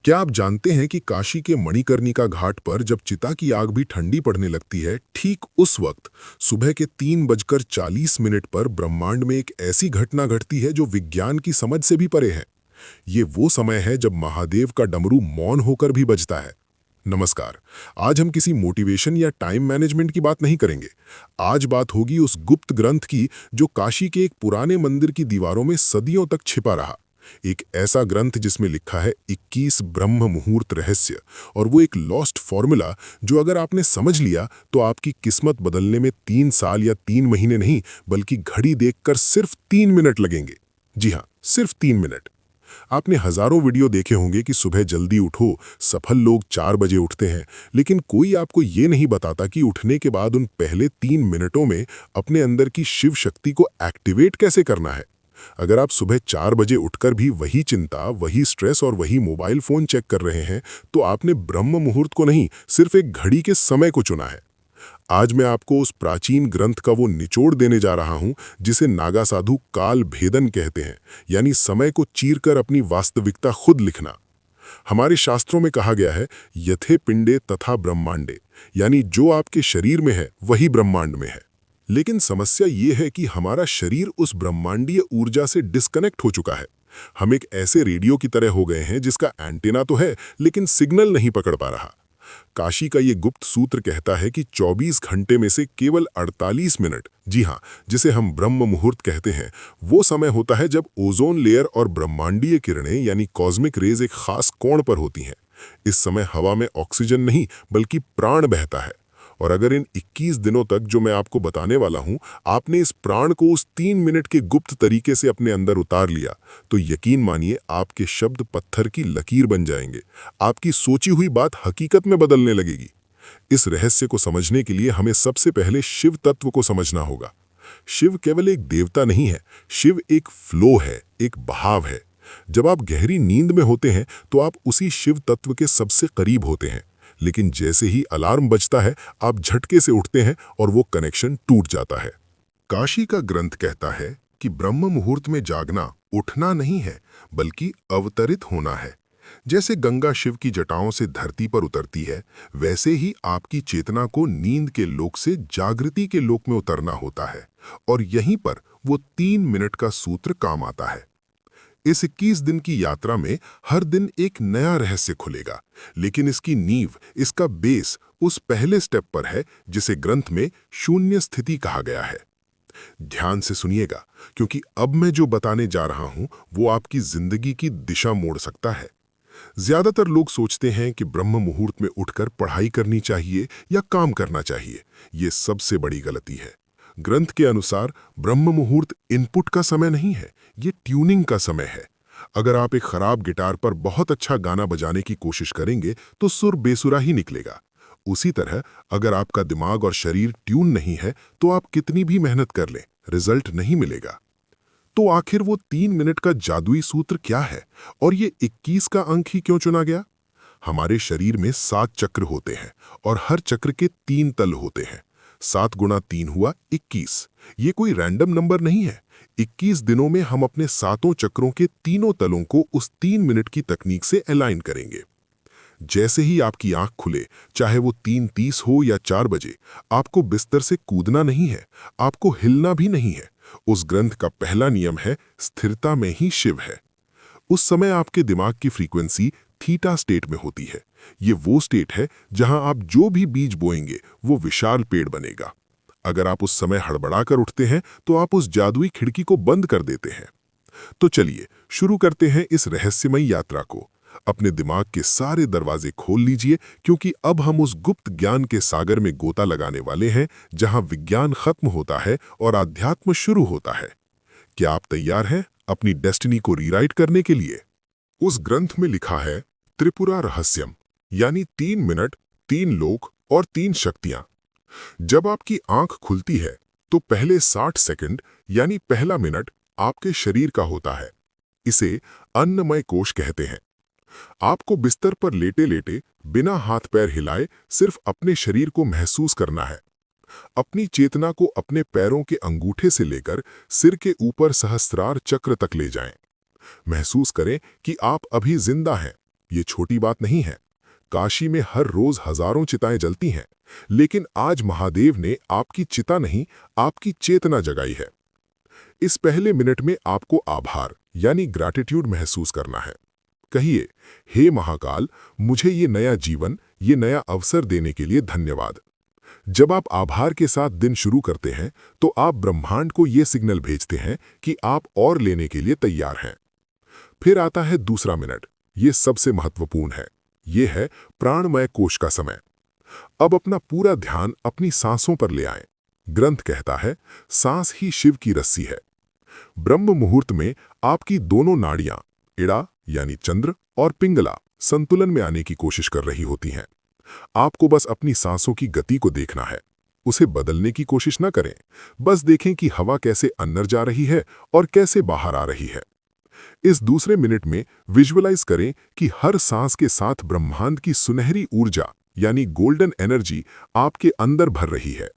क्या आप जानते हैं कि काशी के मणिकर्णिका घाट पर जब चिता की आग भी ठंडी पड़ने लगती है, ठीक उस वक्त सुबह के 3:40 पर ब्रह्मांड में एक ऐसी घटना घटती है जो विज्ञान की समझ से भी परे है। ये वो समय है जब महादेव का डमरू मौन होकर भी बजता है। नमस्कार। आज हम किसी मोटिवेशन या टाइम मैनेजमेंट की बात नहीं करेंगे। आज बात होगी उस गुप्त ग्रंथ की जो काशी के एक पुराने मंदिर की दीवारों में सदियों तक छिपा रहा। एक ऐसा ग्रंथ जिसमें लिखा है 21 ब्रह्म मुहूर्त रहस्य, और वो एक लॉस्ट फॉर्मूला जो अगर आपने समझ लिया तो आपकी किस्मत बदलने में 3 साल या 3 महीने नहीं बल्कि घड़ी देखकर सिर्फ 3 मिनट लगेंगे। जी हाँ, सिर्फ 3 मिनट। आपने हजारों वीडियो देखे होंगे कि सुबह जल्दी उठो, सफल लोग 4 बजे उठते हैं, लेकिन कोई आपको ये नहीं बताता कि उठने के बाद उन पहले 3 मिनटों में अपने अंदर की शिव शक्ति को एक्टिवेट कैसे करना है। अगर आप सुबह 4 बजे उठकर भी वही चिंता, वही स्ट्रेस और वही मोबाइल फोन चेक कर रहे हैं, तो आपने ब्रह्म मुहूर्त को नहीं, सिर्फ एक घड़ी के समय को चुना है। आज मैं आपको उस प्राचीन ग्रंथ का वो निचोड़ देने जा रहा हूं जिसे नागा साधु काल भेदन कहते हैं, यानी समय को चीरकर अपनी वास्तविकता खुद लिखना। हमारे शास्त्रों में कहा गया है, यथे पिंडे तथा ब्रह्मांडे, यानी जो आपके शरीर में है वही ब्रह्मांड में है। लेकिन समस्या ये है कि हमारा शरीर उस ब्रह्मांडीय ऊर्जा से डिस्कनेक्ट हो चुका है। हम एक ऐसे रेडियो की तरह हो गए हैं जिसका एंटीना तो है लेकिन सिग्नल नहीं पकड़ पा रहा। काशी का ये गुप्त सूत्र कहता है कि 24 घंटे में से केवल 48 मिनट, जी हाँ, जिसे हम ब्रह्म मुहूर्त कहते हैं, वो समय होता है जब ओजोन लेयर और ब्रह्मांडीय किरणें यानी कॉस्मिक रेज एक खास कोण पर होती हैं। इस समय हवा में ऑक्सीजन नहीं बल्कि प्राण बहता है। और अगर इन 21 दिनों तक जो मैं आपको बताने वाला हूं, आपने इस प्राण को उस 3 मिनट के गुप्त तरीके से अपने अंदर उतार लिया, तो यकीन मानिए आपके शब्द पत्थर की लकीर बन जाएंगे। आपकी सोची हुई बात हकीकत में बदलने लगेगी। इस रहस्य को समझने के लिए हमें सबसे पहले शिव तत्व को समझना होगा। शिव केवल एक देवता नहीं है, शिव एक फ्लो है, एक बहाव है। जब आप गहरी नींद में होते हैं तो आप उसी शिव तत्व के सबसे करीब होते हैं, लेकिन जैसे ही अलार्म बजता है आप झटके से उठते हैं और वो कनेक्शन टूट जाता है। काशी का ग्रंथ कहता है कि ब्रह्म मुहूर्त में जागना उठना नहीं है बल्कि अवतरित होना है। जैसे गंगा शिव की जटाओं से धरती पर उतरती है, वैसे ही आपकी चेतना को नींद के लोक से जागृति के लोक में उतरना होता है, और यहीं पर वो 3 मिनट का सूत्र काम आता है। इस 21 दिन की यात्रा में हर दिन एक नया रहस्य खुलेगा, लेकिन इसकी नींव, इसका बेस उस पहले स्टेप पर है जिसे ग्रंथ में शून्य स्थिति कहा गया है। ध्यान से सुनिएगा, क्योंकि अब मैं जो बताने जा रहा हूं वो आपकी जिंदगी की दिशा मोड़ सकता है। ज्यादातर लोग सोचते हैं कि ब्रह्म मुहूर्त में उठकर पढ़ाई करनी चाहिए या काम करना चाहिए। ये सबसे बड़ी गलती है। ग्रंथ के अनुसार ब्रह्म मुहूर्त इनपुट का समय नहीं है, ये ट्यूनिंग का समय है। अगर आप एक खराब गिटार पर बहुत अच्छा गाना बजाने की कोशिश करेंगे तो सुर बेसुरा ही निकलेगा। उसी तरह अगर आपका दिमाग और शरीर ट्यून नहीं है तो आप कितनी भी मेहनत कर लें, रिजल्ट नहीं मिलेगा। तो आखिर वो 3 मिनट का जादुई सूत्र क्या है, और ये 21 का अंक ही क्यों चुना गया? हमारे शरीर में 7 चक्र होते हैं और हर चक्र के 3 तल होते हैं। 7 गुणा 3 हुआ 21। ये कोई रैंडम नंबर नहीं है। 21 दिनों में हम अपने 7 चक्रों के तीनों तलों को उस 3 मिनट की तकनीक से अलाइन करेंगे। जैसे ही आपकी आंख खुले, चाहे वो 3:30 हो या 4 बजे, आपको बिस्तर से कूदना नहीं है, आपको हिलना भी नहीं है। उस ग्रंथ का पहला नियम है, स्थिरता में ही शिव है। उस समय आपके दिमाग की फ्रीक्वेंसी थीटा स्टेट में होती है। ये वो स्टेट है जहां आप जो भी बीज बोएंगे वो विशाल पेड़ बनेगा। अगर आप उस समय हड़बड़ाकर उठते हैं तो आप उस जादुई खिड़की को बंद कर देते हैं। तो चलिए शुरू करते हैं इस रहस्यमयी यात्रा को। अपने दिमाग के सारे दरवाजे खोल लीजिए, क्योंकि अब हम उस गुप्त ज्ञान के सागर में गोता लगाने वाले हैं जहां विज्ञान खत्म होता है और अध्यात्म शुरू होता है। क्या आप तैयार हैं अपनी डेस्टिनी को रीराइट करने के लिए? उस ग्रंथ में लिखा है, त्रिपुरा रहस्यम, यानी 3 मिनट, 3 लोक और 3 शक्तियां। जब आपकी आंख खुलती है तो पहले 60 सेकंड यानी पहला मिनट आपके शरीर का होता है। इसे अन्नमय कोश कहते हैं। आपको बिस्तर पर लेटे लेटे बिना हाथ पैर हिलाए सिर्फ अपने शरीर को महसूस करना है। अपनी चेतना को अपने पैरों के अंगूठे से लेकर सिर के ऊपर सहस्त्रार चक्र तक ले जाएं। महसूस करें कि आप अभी जिंदा हैं, ये छोटी बात नहीं है। काशी में हर रोज हजारों चिताएं जलती हैं, लेकिन आज महादेव ने आपकी चिता नहीं, आपकी चेतना जगाई है। इस पहले मिनट में आपको आभार यानी ग्रैटिट्यूड महसूस करना है। कहिए, हे महाकाल, मुझे ये नया जीवन, ये नया अवसर देने के लिए धन्यवाद। जब आप आभार के साथ दिन शुरू करते हैं तो आप ब्रह्मांड को ये सिग्नल भेजते हैं कि आप और लेने के लिए तैयार हैं। फिर आता है दूसरा मिनट। ये सबसे महत्वपूर्ण है। ये है प्राणमय कोश का समय। अब अपना पूरा ध्यान अपनी सांसों पर ले आएं। ग्रंथ कहता है, सांस ही शिव की रस्सी है। ब्रह्म मुहूर्त में आपकी दोनों नाड़ियां, इड़ा यानी चंद्र और पिंगला, संतुलन में आने की कोशिश कर रही होती हैं। आपको बस अपनी सांसों की गति को देखना है। उसे बदलने की कोशिश न करें। बस देखें कि हवा कैसे अंदर जा रही है और कैसे बाहर आ रही है। इस दूसरे मिनट में विजुअलाइज करें कि हर सांस के साथ ब्रह्मांड की सुनहरी ऊर्जा यानी गोल्डन एनर्जी आपके अंदर भर रही है,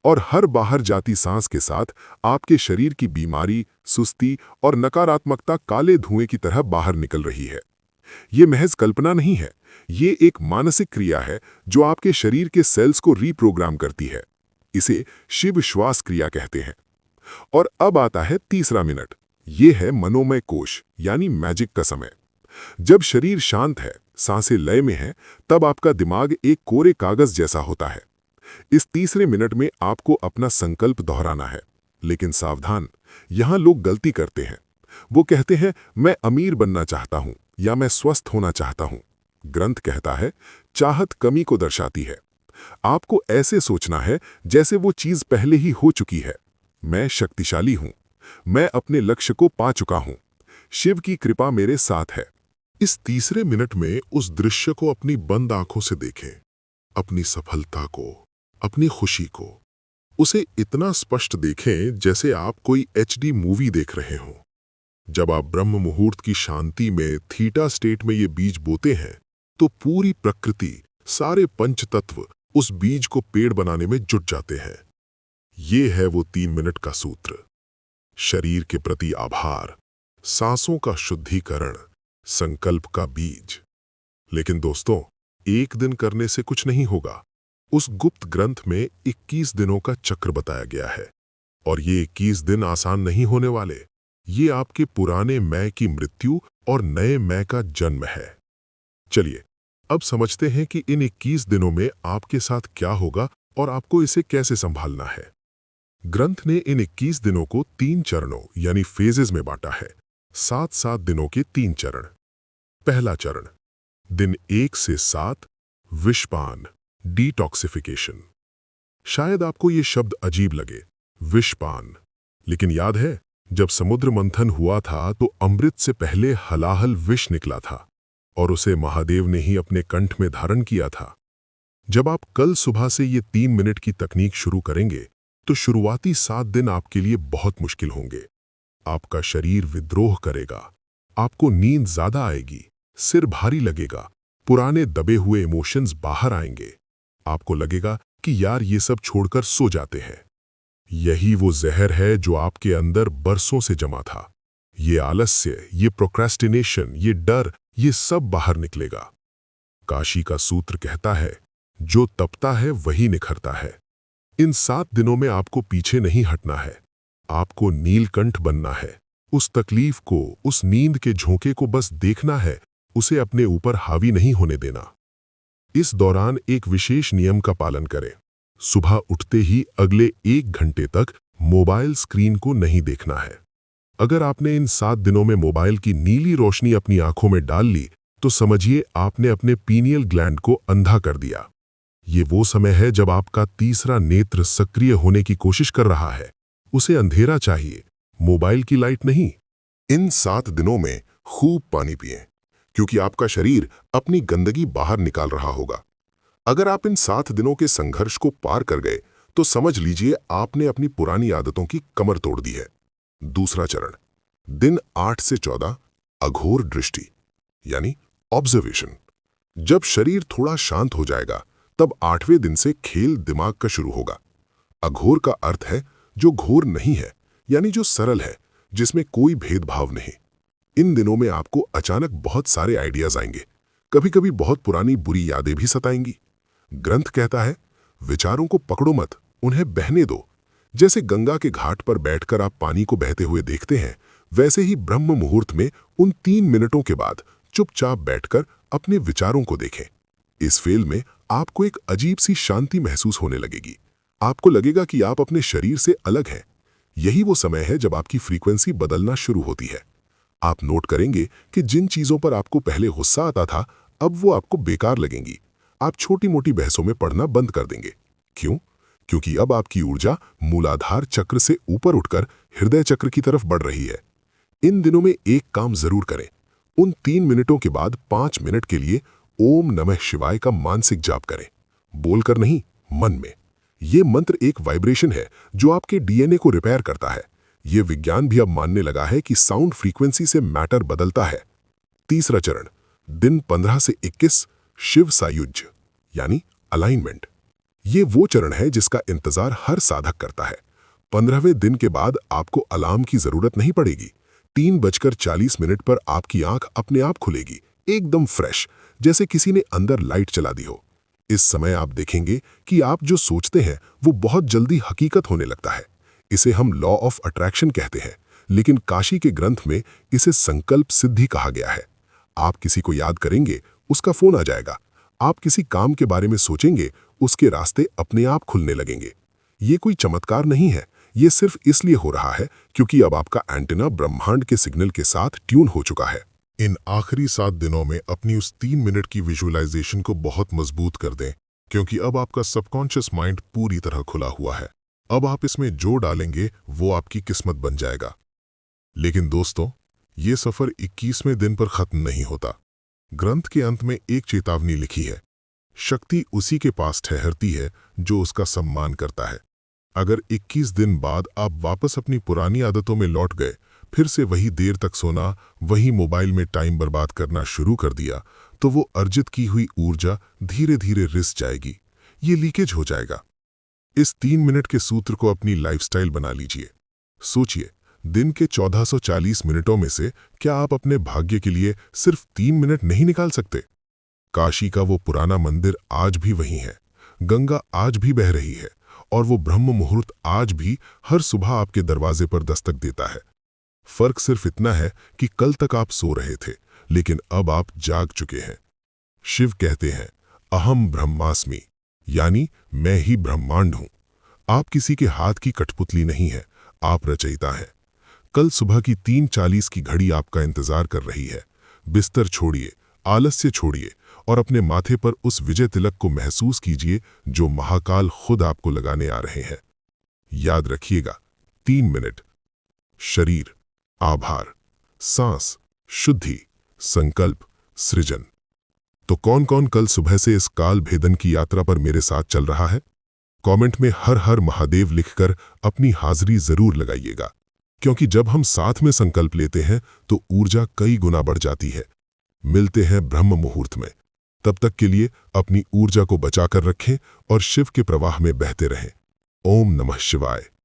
और हर बाहर जाती सांस के साथ आपके शरीर की बीमारी, सुस्ती और नकारात्मकता काले धुएं की तरह बाहर निकल रही है। ये महज कल्पना नहीं है, ये एक मानसिक क्रिया है जो आपके शरीर के सेल्स को रीप्रोग्राम करती है। इसे शिव श्वास क्रिया कहते हैं। और अब आता है तीसरा मिनट। ये है मनोमय कोश यानी मैजिक का समय। जब शरीर शांत है, सांसें लय में हैं, तब आपका दिमाग एक कोरे कागज जैसा होता है। इस तीसरे मिनट में आपको अपना संकल्प दोहराना है। लेकिन सावधान, यहां लोग गलती करते हैं। वो कहते हैं, मैं अमीर बनना चाहता हूं या मैं स्वस्थ होना चाहता हूं। ग्रंथ कहता है, चाहत कमी को दर्शाती है। आपको ऐसे सोचना है जैसे वो चीज पहले ही हो चुकी है। मैं शक्तिशाली हूं, मैं अपने लक्ष्य को पा चुका हूं, शिव की कृपा मेरे साथ है। इस तीसरे मिनट में उस दृश्य को अपनी बंद आंखों से देखें, अपनी सफलता को, अपनी खुशी को। उसे इतना स्पष्ट देखें जैसे आप कोई HD मूवी देख रहे हों। जब आप ब्रह्म मुहूर्त की शांति में थीटा स्टेट में ये बीज बोते हैं तो पूरी प्रकृति, सारे पंचतत्व उस बीज को पेड़ बनाने में जुट जाते हैं। ये है वो 3 मिनट का सूत्र। शरीर के प्रति आभार, सांसों का शुद्धिकरण, संकल्प का बीज। लेकिन दोस्तों, एक दिन करने से कुछ नहीं होगा। उस गुप्त ग्रंथ में 21 दिनों का चक्र बताया गया है, और ये 21 दिन आसान नहीं होने वाले। ये आपके पुराने मैं की मृत्यु और नए मैं का जन्म है। चलिए, अब समझते हैं कि इन 21 दिनों में आपके साथ क्या होगा और आपको इसे कैसे संभालना है। ग्रंथ ने इन 21 दिनों को 3 चरणों यानी फेजेस में बांटा है। 7-7 दिनों के 3 चरण। पहला चरण, दिन 1 से 7, विषपान, डिटॉक्सिफिकेशन। शायद आपको ये शब्द अजीब लगे, विषपान, लेकिन याद है जब समुद्र मंथन हुआ था तो अमृत से पहले हलाहल विष निकला था, और उसे महादेव ने ही अपने कंठ में धारण किया था। जब आप कल सुबह से ये 3 मिनट की तकनीक शुरू करेंगे तो शुरुआती 7 दिन आपके लिए बहुत मुश्किल होंगे। आपका शरीर विद्रोह करेगा, आपको नींद ज्यादा आएगी, सिर भारी लगेगा, पुराने दबे हुए इमोशंस बाहर आएंगे। आपको लगेगा कि यार ये सब छोड़कर सो जाते हैं। यही वो जहर है जो आपके अंदर बरसों से जमा था। ये आलस्य, ये प्रोक्रेस्टिनेशन, ये डर, ये सब बाहर निकलेगा। काशी का सूत्र कहता है, जो तपता है वही निखरता है। इन 7 दिनों में आपको पीछे नहीं हटना है। आपको नीलकंठ बनना है। उस तकलीफ को, उस नींद के झोंके को बस देखना है, उसे अपने ऊपर हावी नहीं होने देना। इस दौरान एक विशेष नियम का पालन करें। सुबह उठते ही अगले 1 घंटे तक मोबाइल स्क्रीन को नहीं देखना है। अगर आपने इन 7 दिनों में मोबाइल की नीली रोशनी अपनी आंखों में डाल ली तो समझिए आपने अपने पीनियल ग्लैंड को अंधा कर दिया। ये वो समय है जब आपका तीसरा नेत्र सक्रिय होने की कोशिश कर रहा है। उसे अंधेरा चाहिए, मोबाइल की लाइट नहीं। इन 7 दिनों में खूब पानी पिएं, क्योंकि आपका शरीर अपनी गंदगी बाहर निकाल रहा होगा। अगर आप इन 7 दिनों के संघर्ष को पार कर गए तो समझ लीजिए आपने अपनी पुरानी आदतों की कमर तोड़ दी है। दूसरा चरण, दिन 8 से 14, अघोर दृष्टि यानी ऑब्जर्वेशन। जब शरीर थोड़ा शांत हो जाएगा तब 8वें दिन से खेल दिमाग का शुरू होगा। अघोर का अर्थ है जो घोर नहीं है, यानी जो सरल है, जिसमें कोई भेदभाव नहीं। इन दिनों में आपको अचानक बहुत सारे आइडियाज आएंगे। कभी कभी बहुत पुरानी बुरी यादें भी सताएंगी। ग्रंथ कहता है, विचारों को पकड़ो मत, उन्हें बहने दो। जैसे गंगा के घाट पर बैठकर आप पानी को बहते हुए देखते हैं, वैसे ही ब्रह्म मुहूर्त में उन 3 मिनटों के बाद चुपचाप बैठकर अपने विचारों को देखें। इस फेल में आपको एक अजीब सी शांति महसूस होने लगेगी। आपको लगेगा कि आप अपने शरीर से अलग हैं। यही वो समय है जब आपकी फ्रीक्वेंसी बदलना शुरू होती है। आप नोट करेंगे कि जिन चीजों पर आपको पहले गुस्सा आता था, अब वो आपको बेकार लगेंगी। आप छोटी मोटी बहसों में पड़ना बंद कर देंगे। क्यों? क्योंकि अब आपकी ऊर्जा मूलाधार चक्र से ऊपर उठकर हृदय चक्र की तरफ बढ़ रही है। इन दिनों में एक काम जरूर करें। उन 3 मिनटों के बाद 5 मिनट के लिए ओम नमः शिवाय का मानसिक जाप करें। बोलकर नहीं, मन में। ये मंत्र एक वाइब्रेशन है जो आपके डीएनए को रिपेयर करता है। ये विज्ञान भी अब मानने लगा है कि साउंड फ्रीक्वेंसी से मैटर बदलता है। तीसरा चरण, दिन 15 से 21, शिव सायुज्य यानी अलाइनमेंट। ये वो चरण है जिसका इंतजार हर साधक करता है। 15वें दिन के बाद आपको अलार्म की जरूरत नहीं पड़ेगी। 3:40 पर आपकी आंख अपने आप खुलेगी, एकदम फ्रेश, जैसे किसी ने अंदर लाइट चला दी हो। इस समय आप देखेंगे कि आप जो सोचते हैं वो बहुत जल्दी हकीकत होने लगता है। इसे हम लॉ ऑफ अट्रैक्शन कहते हैं, लेकिन काशी के ग्रंथ में इसे संकल्प सिद्धि कहा गया है। आप किसी को याद करेंगे, उसका फोन आ जाएगा। आप किसी काम के बारे में सोचेंगे, उसके रास्ते अपने आप खुलने लगेंगे। ये कोई चमत्कार नहीं है, ये सिर्फ इसलिए हो रहा है क्योंकि अब आपका एंटेना ब्रह्मांड के सिग्नल के साथ ट्यून हो चुका है। इन आखिरी 7 दिनों में अपनी उस 3 मिनट की विजुअलाइजेशन को बहुत मजबूत कर दें, क्योंकि अब आपका सबकॉन्शियस माइंड पूरी तरह खुला हुआ है। अब आप इसमें जो डालेंगे वो आपकी किस्मत बन जाएगा। लेकिन दोस्तों, ये सफर 21वें दिन पर खत्म नहीं होता। ग्रंथ के अंत में एक चेतावनी लिखी है, शक्ति उसी के पास ठहरती है जो उसका सम्मान करता है। अगर 21 दिन बाद आप वापस अपनी पुरानी आदतों में लौट गए, फिर से वही देर तक सोना, वही मोबाइल में टाइम बर्बाद करना शुरू कर दिया, तो वो अर्जित की हुई ऊर्जा धीरे धीरे रिस जाएगी। ये लीकेज हो जाएगा। इस 3 मिनट के सूत्र को अपनी लाइफस्टाइल बना लीजिए। सोचिए, दिन के 1440 मिनटों में से क्या आप अपने भाग्य के लिए सिर्फ 3 मिनट नहीं निकाल सकते? काशी का वो पुराना मंदिर आज भी वही है, गंगा आज भी बह रही है, और वो ब्रह्म मुहूर्त आज भी हर सुबह आपके दरवाजे पर दस्तक देता है। फर्क सिर्फ इतना है कि कल तक आप सो रहे थे, लेकिन अब आप जाग चुके हैं। शिव कहते हैं, अहम ब्रह्मास्मि, यानी मैं ही ब्रह्मांड हूं। आप किसी के हाथ की कठपुतली नहीं है, आप रचयिता हैं। कल सुबह की 3:40 की घड़ी आपका इंतजार कर रही है। बिस्तर छोड़िए, आलस्य छोड़िए और अपने माथे पर उस विजय तिलक को महसूस कीजिए जो महाकाल खुद आपको लगाने आ रहे हैं। याद रखिएगा, 3 मिनट, शरीर, आभार, सांस, शुद्धि, संकल्प, सृजन। तो कौन कौन कल सुबह से इस काल भेदन की यात्रा पर मेरे साथ चल रहा है? कमेंट में हर हर महादेव लिखकर अपनी हाजिरी जरूर लगाइएगा, क्योंकि जब हम साथ में संकल्प लेते हैं तो ऊर्जा कई गुना बढ़ जाती है। मिलते हैं ब्रह्म मुहूर्त में। तब तक के लिए अपनी ऊर्जा को बचाकर रखें और शिव के प्रवाह में बहते रहें। ओम नमः शिवाय।